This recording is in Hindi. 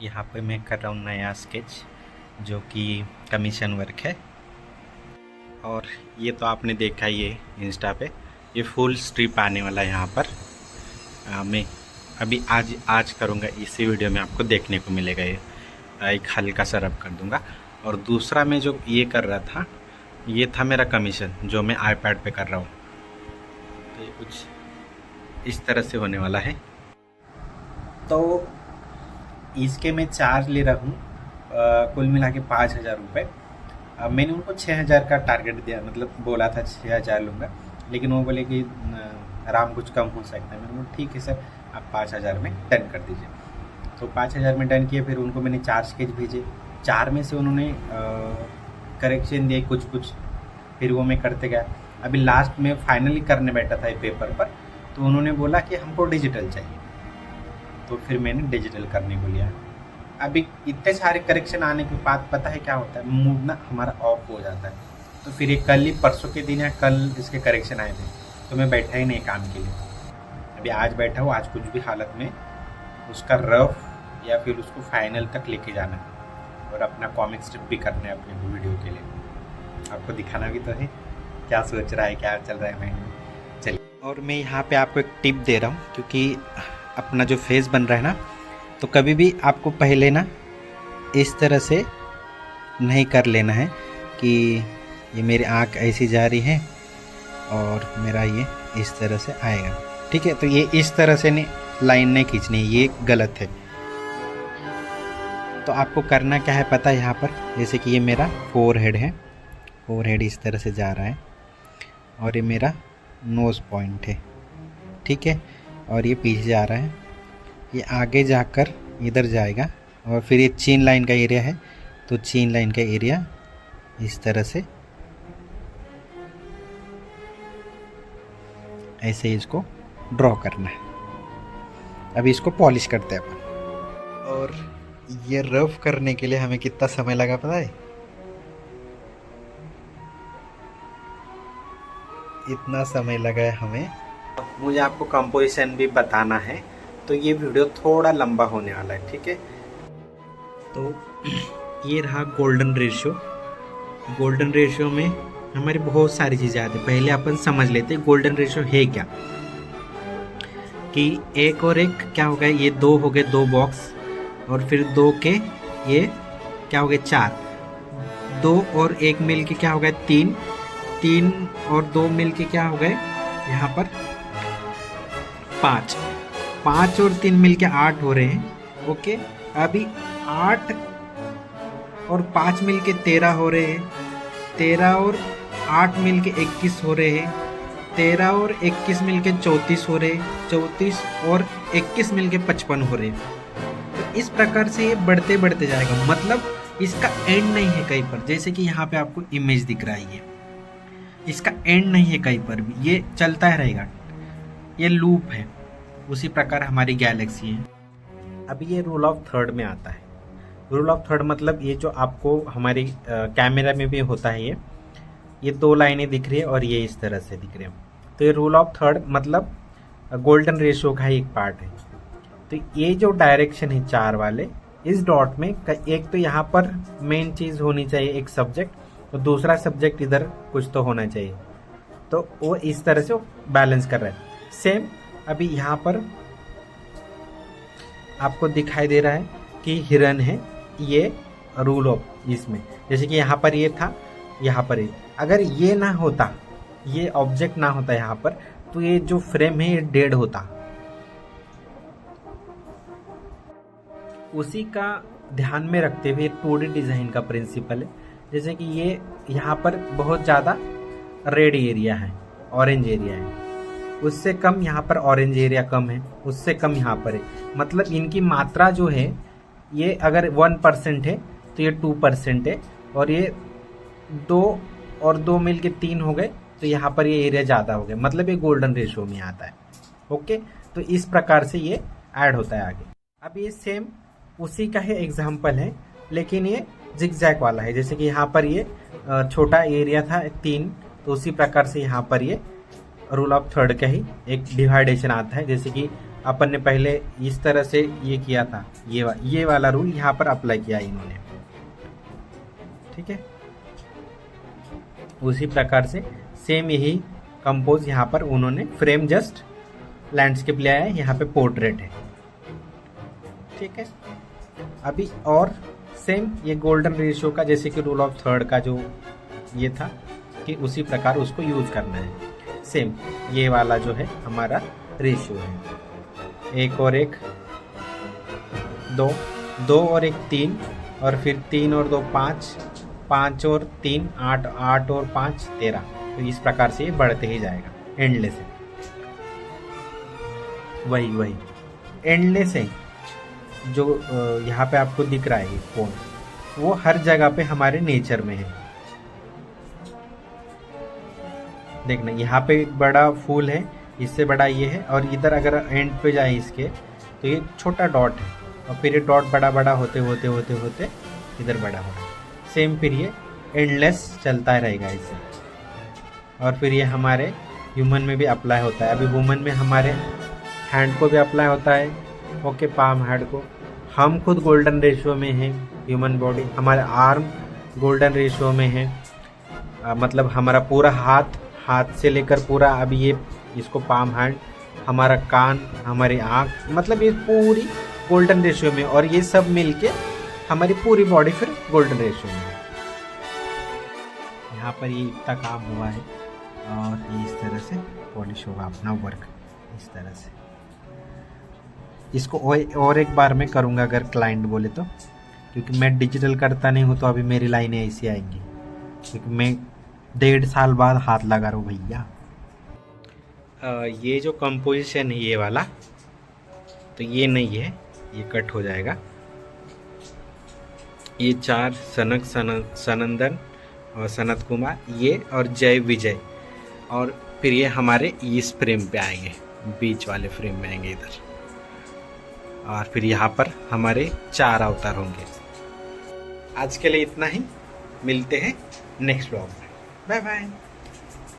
यहाँ पे मैं कर रहा हूँ नया स्केच जो कि कमीशन वर्क है। और ये तो आपने देखा ही है इंस्टा पे, ये फुल स्ट्रिप आने वाला है यहाँ पर। मैं अभी आज करूँगा, इसी वीडियो में आपको देखने को मिलेगा। ये एक हल्का सा रब कर दूँगा। और दूसरा मैं जो ये कर रहा था, ये था मेरा कमीशन जो मैं आईपैड पे कर रहा हूँ। तो ये कुछ इस तरह से होने वाला है। तो इसके मैं चार्ज ले रहा हूँ कुल मिला के 5,000 रुपये। अब मैंने उनको 6,000 का टारगेट दिया, मतलब बोला था 6,000 लूँगा, लेकिन वो बोले कि आराम कुछ कम हो सकता है। मैंने बोला ठीक है सर, आप 5,000 में डन कर दीजिए। तो 5,000 में डन किए। फिर उनको मैंने 4 स्केच भेजे, 4 में से उन्होंने करेक्शन दिए कुछ कुछ, फिर वो मैं करते गया। अभी लास्ट में फाइनली करने बैठा था ये पेपर पर, तो उन्होंने बोला कि हमको डिजिटल चाहिए, तो फिर मैंने डिजिटल करने को लिया। अभी इतने सारे करेक्शन आने के बाद पता है क्या होता है, मूड ना हमारा ऑफ हो जाता है। तो फिर ये कल ही परसों के दिन या कल इसके करेक्शन आए थे, तो मैं बैठा ही नहीं काम के लिए। अभी आज बैठा हूँ, आज कुछ भी हालत में उसका रफ या फिर उसको फाइनल तक लेके जाना है और अपना कॉमिक स्ट्रिप भी करना है अपने वीडियो के लिए। आपको दिखाना भी तो है क्या सोच रहा है, क्या चल रहा है माइंड में। चलिए, और मैं यहाँ पे आपको एक टिप दे रहा हूँ, क्योंकि अपना जो फेस बन रहा है ना, तो कभी भी आपको पहले ना इस तरह से नहीं कर लेना है कि ये मेरी आँख ऐसी जा रही है और मेरा ये इस तरह से आएगा। ठीक है, तो ये इस तरह से नहीं, लाइन नहीं खींचनी है, ये गलत है। तो आपको करना क्या है पता है, यहाँ पर जैसे कि ये मेरा फोरहेड है, फोरहेड इस तरह से जा रहा है और ये मेरा नोज़ पॉइंट है। ठीक है, और ये पीछे जा रहा है, ये आगे जाकर इधर जाएगा। और फिर ये चीन लाइन का एरिया है, तो चीन लाइन का एरिया इस तरह से ऐसे इसको ड्रॉ करना है। अभी इसको पॉलिश करते हैं अपन। और ये रफ करने के लिए हमें कितना समय लगा पता है? इतना समय लगा है हमें। मुझे आपको कंपोजिशन भी बताना है, तो ये वीडियो थोड़ा लंबा होने वाला है। ठीक है, तो ये रहा गोल्डन रेशियो। गोल्डन रेशियो में हमारी बहुत सारी चीज़ें आती हैं। पहले अपन समझ लेते हैं गोल्डन रेशियो है क्या, कि एक और एक क्या हो गया, ये 2 हो गए, 2 बॉक्स, और फिर 2 के ये क्या हो गए 4, 2 और 1 मिल के क्या हो गए 3, 3 और 2 मिल के क्या हो गए यहाँ पर 5, 5 और 3 मिल के 8 हो रहे हैं। ओके, अभी 8 और 5 मिल के 13 हो रहे हैं, 13 और 8 मिल के 21 हो रहे हैं, 13 और 21 मिल के 34 हो रहे, 34 और 21 मिल के 55 हो रहे। तो इस प्रकार से ये बढ़ते बढ़ते जाएगा, मतलब इसका एंड नहीं है कहीं पर। जैसे कि यहाँ पे आपको इमेज दिख रहा है, ये इसका एंड नहीं है कहीं पर भी, ये चलता है रहेगा, ये लूप है। उसी प्रकार हमारी गैलेक्सी है। अभी ये रूल ऑफ थर्ड में आता है। रूल ऑफ थर्ड मतलब ये जो आपको हमारी कैमरा में भी होता है, ये 2 लाइनें दिख रही है और ये इस तरह से दिख रहे हैं। तो ये रूल ऑफ थर्ड मतलब गोल्डन रेशियो का ही एक पार्ट है। तो ये जो डायरेक्शन है 4 वाले, इस डॉट में एक तो यहाँ पर मेन चीज़ होनी चाहिए, एक सब्जेक्ट, तो दूसरा सब्जेक्ट इधर कुछ तो होना चाहिए। तो वो इस तरह से बैलेंस कर रहा है। सेम अभी यहाँ पर आपको दिखाई दे रहा है कि हिरन है, ये रूल ऑफ इसमें, जैसे कि यहाँ पर ये था, यहाँ पर ये, अगर ये ना होता, ये ऑब्जेक्ट ना होता यहाँ पर, तो ये जो फ्रेम है ये डेड होता। उसी का ध्यान में रखते हुए 2D डिज़ाइन का प्रिंसिपल है। जैसे कि ये यहाँ पर बहुत ज़्यादा रेड एरिया है, ऑरेंज एरिया है, उससे कम यहाँ पर ऑरेंज एरिया कम है, उससे कम यहाँ पर है। मतलब इनकी मात्रा जो है, ये अगर 1% है तो ये 2% है, और ये 2 और 2 मिल के 3 हो गए, तो यहाँ पर ये एरिया ज़्यादा हो गया, मतलब ये गोल्डन रेशियो में आता है। ओके, तो इस प्रकार से ये ऐड होता है आगे। अब ये सेम उसी का ही एग्जाम्पल है, लेकिन ये जिगजैग वाला है। जैसे कि यहाँ पर ये छोटा एरिया था 3, तो उसी प्रकार से यहाँ पर ये रूल ऑफ थर्ड का ही एक डिवाइडेशन आता है। जैसे कि अपन ने पहले इस तरह से ये किया था, ये वाला रूल यहाँ पर अप्लाई किया इन्होंने, ठीक है। उसी प्रकार से सेम यही कंपोज यहाँ पर उन्होंने फ्रेम जस्ट लैंडस्केप लिया है, यहाँ पे पोर्ट्रेट है, ठीक है। अभी और सेम ये गोल्डन रेशियो का जैसे कि रूल ऑफ थर्ड का जो ये था कि उसी प्रकार उसको यूज करना है। सेम ये वाला जो है हमारा रेशियो है, 1 और 1 2, 2 और 1 3, और फिर 3 और 2 5, 5 और 3 8, 8 और 5 13। तो इस प्रकार से ये बढ़ते ही जाएगा एंडलेस है। वही एंडलेस है जो यहाँ पे आपको दिख रहा है ये फोन, वो हर जगह पे हमारे नेचर में है। देखना यहाँ पे एक बड़ा फूल है, इससे बड़ा ये है, और इधर अगर एंड पे जाए इसके तो ये छोटा डॉट है, और फिर ये डॉट बड़ा बड़ा होते होते होते होते इधर बड़ा हो रहा है। सेम फिर ये एंडलेस चलता रहेगा इससे। और फिर ये हमारे ह्यूमन में भी अप्लाई होता है। अभी वुमन में हमारे हैंड को भी अप्लाई होता है, ओके, पाम हैंड को। हम खुद गोल्डन रेशियो में हैं, ह्यूमन बॉडी, हमारे आर्म गोल्डन रेशियो में है, मतलब हमारा पूरा हाथ से लेकर पूरा अभी ये इसको पाम हैंड, हमारा कान, हमारी आँख, मतलब ये पूरी गोल्डन रेशियो में, और ये सब मिलके हमारी पूरी बॉडी फिर गोल्डन रेशियो में है। यहाँ पर ये इतना काम हुआ है, और ये इस तरह से पॉलिश होगा अपना वर्क इस तरह से। इसको और एक बार मैं करूँगा अगर क्लाइंट बोले तो, क्योंकि मैं डिजिटल करता नहीं हूँ, तो अभी मेरी लाइनें ऐसी आएंगी, क्योंकि मैं 1.5 साल बाद हाथ लगा रहा हूँ भैया। ये जो कंपोजिशन है ये वाला, तो ये नहीं है, ये कट हो जाएगा। ये 4 सनक सनंदन और सनत कुमार, ये और जय विजय, और फिर ये हमारे इस फ्रेम पे आएंगे, बीच वाले फ्रेम में आएंगे इधर, और फिर यहाँ पर हमारे 4 अवतार होंगे। आज के लिए इतना ही, मिलते हैं नेक्स्ट व्लॉग में, बाय बाय।